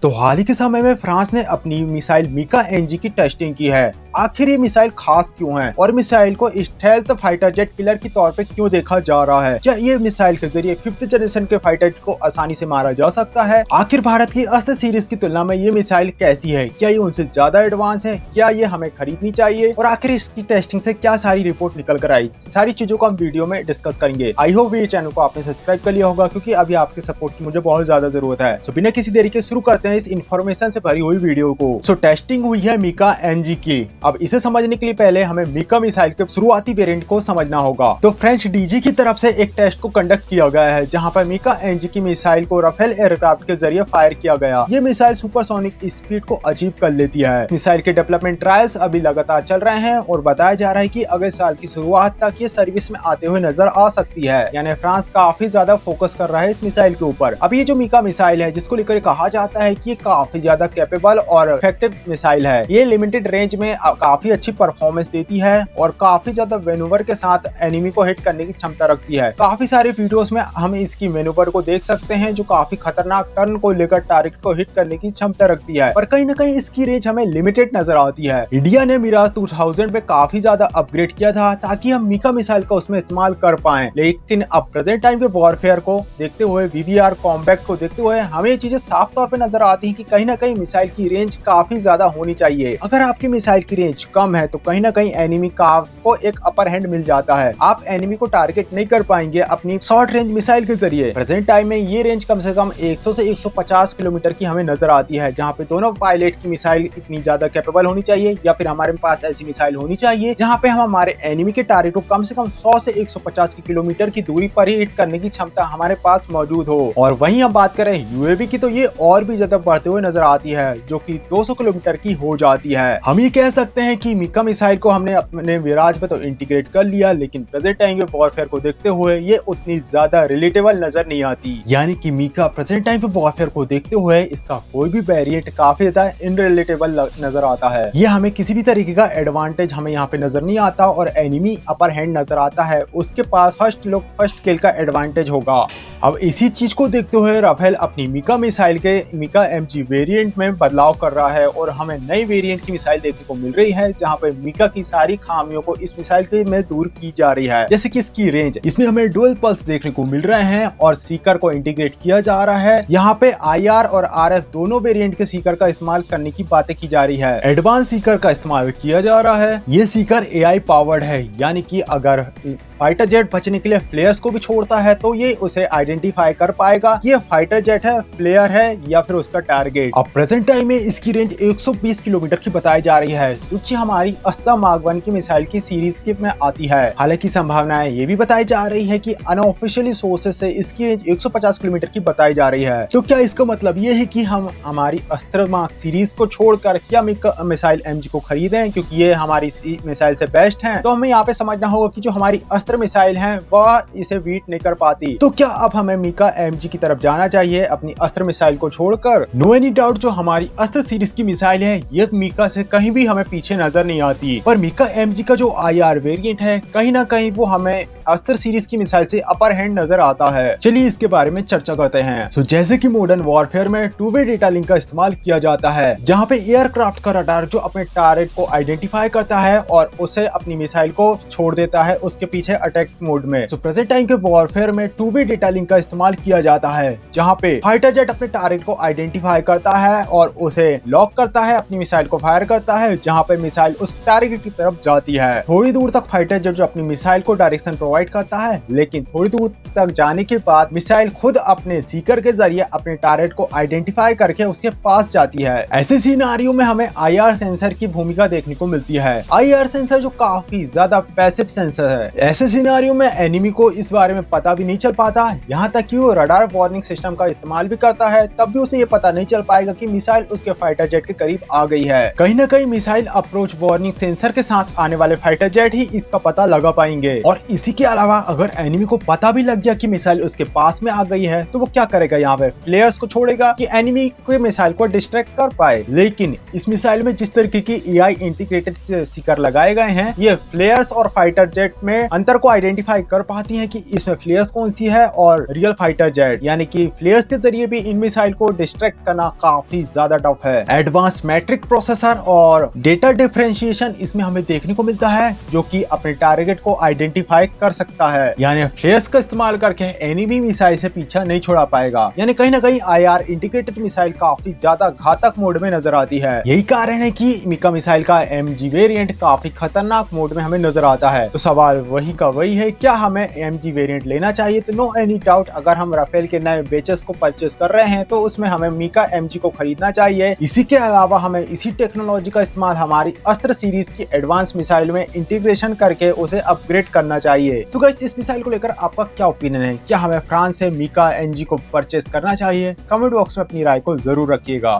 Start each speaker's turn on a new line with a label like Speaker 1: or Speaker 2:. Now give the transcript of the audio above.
Speaker 1: तो हाल ही के समय में फ्रांस ने अपनी मिसाइल मिका एनजी की टेस्टिंग की है। आखिर ये मिसाइल खास क्यों है और मिसाइल को स्टेल्थ फाइटर जेट किलर के तौर पे क्यों देखा जा रहा है? क्या ये मिसाइल के जरिए 5th जनरेशन के फाइटर को आसानी से मारा जा सकता है? आखिर भारत की अस्त्र सीरीज की तुलना में ये मिसाइल कैसी है? क्या ये उनसे ज्यादा एडवांस है? क्या ये हमें खरीदनी चाहिए? और आखिर इसकी टेस्टिंग से क्या सारी रिपोर्ट निकल कर आई? सारी चीजों को हम वीडियो में डिस्कस करेंगे। आई होप ये चैनल को आपने सब्सक्राइब कर लिया होगा, क्योंकि अभी आपके सपोर्ट की मुझे बहुत ज्यादा जरूरत है। तो बिना किसी देरी के शुरू करते हैं इस इन्फॉर्मेशन से भरी हुई वीडियो को। टेस्टिंग हुई है मिका एनजी की। अब इसे समझने के लिए पहले हमें मिका मिसाइल के शुरुआती वेरिएंट को समझना होगा। तो फ्रेंच डीजी की तरफ से एक टेस्ट को कंडक्ट किया गया है, जहां पर मिका एनजी की मिसाइल को राफेल एयरक्राफ्ट के जरिए फायर किया गया। ये मिसाइल सुपरसोनिक स्पीड को अचीव कर लेती है। मिसाइल के डेवलपमेंट ट्रायल्स अभी लगातार चल रहे हैं और बताया जा रहा है कि अगले साल की शुरुआत तक ये सर्विस में आते हुए नजर आ सकती है। यानी फ्रांस काफी ज्यादा फोकस कर रहा है इस मिसाइल के ऊपर। अब ये जो मिका मिसाइल है, जिसको लेकर कहा जाता है कि काफी ज्यादा कैपेबल और इफेक्टिव मिसाइल है। ये लिमिटेड रेंज में काफी अच्छी परफॉर्मेंस देती है और काफी ज्यादा मैन्यूवर के साथ एनिमी को हिट करने की क्षमता रखती है। काफी सारे वीडियोस में हम इसकी मैन्यूवर को देख सकते हैं, जो काफी खतरनाक टर्न को लेकर टारगेट को हिट करने की क्षमता रखती है। पर कहीं ना कहीं इसकी रेंज हमें लिमिटेड नजर आती है। इंडिया ने मिराज 2000 पे काफी ज्यादा अपग्रेड किया था ताकि हम मिका मिसाइल का उसमें इस्तेमाल कर पाए, लेकिन अब प्रेजेंट टाइम के वॉरफेयर को देखते हुए, वीवीआर कॉम्बैक्ट को देखते हुए हमें ये चीजें साफ तौर पे नजर आती है कि कहीं ना कहीं मिसाइल की रेंज काफी ज्यादा होनी चाहिए। अगर आपकी मिसाइल की रेंज कम है तो कहीं ना कहीं एनिमी का आपको एक अपर हैंड मिल जाता है। आप एनिमी को टारगेट नहीं कर पाएंगे अपनी शॉर्ट रेंज मिसाइल के जरिए। प्रेजेंट टाइम में ये रेंज कम से कम 100 से 150 किलोमीटर की हमें नजर आती है, जहाँ पे दोनों पायलट की मिसाइल इतनी ज्यादा कैपेबल होनी चाहिए या फिर हमारे पास ऐसी मिसाइल होनी चाहिए जहाँ पे हम हमारे एनिमी के टारगेट को कम से कम 100 से 150 किलोमीटर की दूरी पर ही हिट करने की क्षमता हमारे पास मौजूद हो। और वहीं हम बात करें यूएवी की, तो ये और भी ज्यादा बढ़ते हुए नजर आती है, जो कि 200 किलोमीटर की हो जाती है। हम ये कह सकते हैं कि मिका मिसाइल को हमने अपने मिराज पे तो इंटीग्रेट कर लिया, लेकिन प्रेजेंट टाइम के वॉरफेयर को देखते हुए ये उतनी ज्यादा रिलेटेबल नजर नहीं आती। यानी कि मिका प्रेजेंट टाइम पे वॉरफेयर को देखते हुए इसका कोई भी वेरिएंट काफी ज्यादा इनरिलेटेबल नजर आता है। ये हमें किसी भी तरीके का एडवांटेज हमें यहाँ पे नजर नहीं आता और एनिमी अपर हैंड नजर आता है। उसके पास फर्स्ट किल का एडवांटेज होगा। अब इसी चीज को देखते हुए राफेल अपनी मिका मिसाइल के मिका एमजी वेरिएंट में बदलाव कर रहा है और हमें नई वेरिएंट की मिसाइल देखने को मिल रही है, जहां पे मिका की सारी खामियों को इस मिसाइल के में दूर की जा रही है। जैसे कि इसकी रेंज, इसमें हमें डुअल पल्स देखने को मिल रहे हैं और सीकर को इंटीग्रेट किया जा रहा है। यहाँ पे आईआर और आरएफ दोनों वेरिएंट के सीकर का इस्तेमाल करने की बातें की जा रही है। एडवांस सीकर का इस्तेमाल किया जा रहा है। ये सीकर एआई पावर्ड है, यानी कि अगर फाइटर जेट बचने के लिए फ्लेयर्स को भी छोड़ता है तो ये उसे आइडेंटिफाई कर पाएगा ये फाइटर जेट है, फ्लेयर है या फिर उसका टारगेट। अब प्रेजेंट टाइम में इसकी रेंज 120 किलोमीटर की बताई जा रही है, जो कि हमारी अस्त्र मार्क 1 की मिसाइल की सीरीज के में आती है। हालांकि संभावनाएं ये भी बताई जा रही है कि अनऑफिशियली सोर्सेज से इसकी रेंज 150 किलोमीटर की बताई जा रही है। तो क्या इसका मतलब ये है कि हम हमारी अस्त्र मार्क सीरीज को छोड़कर क्या मिसाइल एमजी को खरीदें, क्योंकि ये हमारी मिसाइल से बेस्ट है? तो हमें यहाँ पे समझना होगा कि जो हमारी अस्त्र मिसाइल है वह इसे बीट नहीं कर पाती। तो क्या अब हमें मिका एमजी की तरफ जाना चाहिए अपनी अस्त्र मिसाइल को छोड़कर? नो एनी डाउट, जो हमारी अस्त्र सीरीज की मिसाइल है ये मिका से कहीं भी हमें पीछे नजर नहीं आती। पर मिका एमजी का जो आईआर वेरिएंट है, कहीं ना कहीं वो हमें अस्त्र सीरीज की मिसाइल से अपर हैंड नजर आता है। चलिए इसके बारे में चर्चा करते हैं। तो जैसे कि मॉडर्न वॉरफेयर में 2-वे डेटा लिंक का इस्तेमाल किया जाता है, जहाँ पे एयरक्राफ्ट का रडार जो अपने टारगेट को आइडेंटिफाई करता है और उसे अपनी मिसाइल को छोड़ देता है उसके पीछे अटैक मोड में। तो प्रेजेंट टाइम के वॉरफेयर में 2-वे डेटा लिंक का इस्तेमाल किया जाता है, जहाँ पे फाइटर जेट अपने टारगेट को आइडेंटिफाई करता है और उसे लॉक करता है, अपनी मिसाइल को फायर करता है, जहाँ पे मिसाइल उस टारगेट की तरफ जाती है। थोड़ी दूर तक फाइटर जेट जो अपनी मिसाइल को डायरेक्शन प्रोवाइड करता है, लेकिन थोड़ी दूर तक जाने के बाद मिसाइल खुद अपने सीकर के जरिए अपने टारगेट को आइडेंटिफाई करके उसके पास जाती है। ऐसे सिनेरियो में हमें आईआर सेंसर की भूमिका देखने को मिलती है। आईआर सेंसर जो काफी ज्यादा पैसिव सेंसर है, ऐसे सिनेरियो में एनिमी को इस बारे में पता भी नहीं चल पाता। यहाँ तक कि वो रडार वार्निंग सिस्टम का इस्तेमाल भी करता है, तब भी उसे ये पता नहीं चल पाएगा कि मिसाइल उसके फाइटर जेट के करीब आ गई है। कहीं ना कहीं मिसाइल अप्रोच वार्निंग सेंसर के साथ आने वाले फाइटर जेट ही इसका पता लगा पाएंगे। और इसी के अलावा अगर एनिमी को पता भी लग गया कि मिसाइल उसके पास में आ गई है, तो वो क्या करेगा? यहाँ पे प्लेयर्स को छोड़ेगा कि एनिमी के मिसाइल को डिस्ट्रैक्ट कर पाए। लेकिन इस मिसाइल में जिस तरीके की एआई इंटीग्रेटेड सीकर लगाए गए हैं, ये प्लेयर्स और फाइटर जेट में अंतर कलर को आइडेंटिफाई कर पाती है कि इसमें फ्लेयर्स कौन सी है और रियल फाइटर जेट, यानी कि फ्लेयर्स के जरिए भी इन मिसाइल को डिस्ट्रैक्ट करना काफी ज्यादा टफ है। एडवांस मैट्रिक प्रोसेसर और डेटा डिफरेंशिएशन इसमें हमें देखने को मिलता है, जो कि अपने टारगेट को आइडेंटिफाई कर सकता है, यानी फ्लेयर्स का इस्तेमाल करके एनिमी मिसाइल से पीछा नहीं छोड़ा पाएगा। यानी कहीं ना कहीं IR इंटीग्रेटेड मिसाइल काफी ज्यादा घातक मोड में नजर आती है। यही कारण है कि मिका मिसाइल का MG वेरिएंट काफी खतरनाक मोड में हमें नजर आता है। तो सवाल वही का वही है, क्या हमें MG वेरिएंट लेना चाहिए? तो नो एनी डाउट, अगर हम राफेल के नए बेचेस को परचेस कर रहे हैं तो उसमें हमें मिका MG को खरीदना चाहिए। इसी के अलावा हमें इसी टेक्नोलॉजी का इस्तेमाल हमारी अस्त्र सीरीज की एडवांस मिसाइल में इंटीग्रेशन करके उसे अपग्रेड करना चाहिए। सो गाइस, इस मिसाइल को लेकर आपका क्या ओपिनियन है? क्या हमें फ्रांस से मिका MG को परचेस करना चाहिए? कमेंट बॉक्स में अपनी राय को जरूर रखिएगा।